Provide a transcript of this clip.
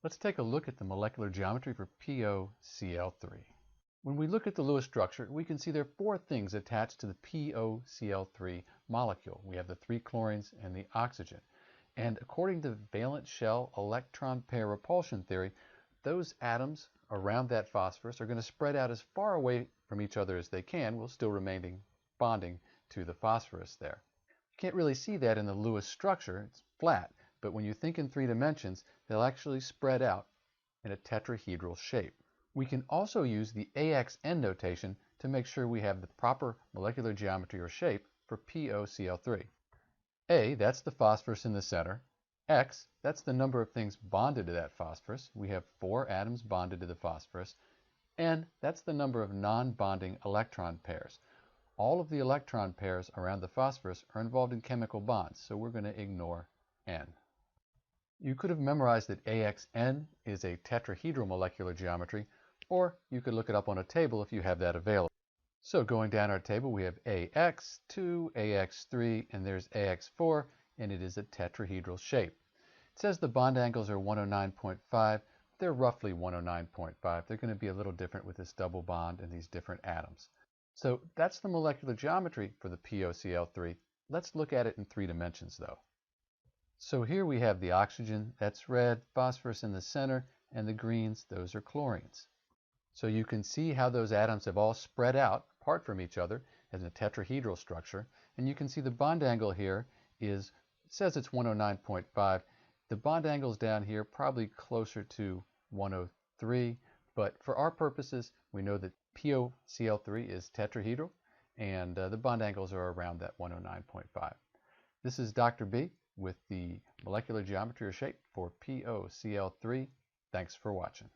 Let's take a look at the molecular geometry for POCl3. When we look at the Lewis structure, we can see there are four things attached to the POCl3 molecule. We have the three chlorines and the oxygen. And according to valence shell electron pair repulsion theory, those atoms around that phosphorus are going to spread out as far away from each other as they can, while still remaining bonding to the phosphorus there. You can't really see that in the Lewis structure. It's flat. But when you think in 3 dimensions, they'll actually spread out in a tetrahedral shape. We can also use the AXN notation to make sure we have the proper molecular geometry or shape for POCl3. A, that's the phosphorus in the center. X, that's the number of things bonded to that phosphorus. We have 4 atoms bonded to the phosphorus. N, that's the number of non-bonding electron pairs. All of the electron pairs around the phosphorus are involved in chemical bonds, so we're going to ignore N. You could have memorized that AXN is a tetrahedral molecular geometry, or you could look it up on a table if you have that available. So going down our table, we have AX2, AX3, and there's AX4, and it is a tetrahedral shape. It says the bond angles are 109.5. They're roughly 109.5. They're going to be a little different with this double bond and these different atoms. So that's the molecular geometry for the POCl3. Let's look at it in 3 dimensions, though. So here we have the oxygen, that's red, phosphorus in the center, and the greens, those are chlorines. So you can see how those atoms have all spread out apart from each other as a tetrahedral structure, and you can see the bond angle here is, it says it's 109.5. The bond angle's down here probably closer to 103, but for our purposes, we know that POCl3 is tetrahedral, and the bond angles are around that 109.5. This is Dr. B with the molecular geometry or shape for POCl3. Thanks for watching.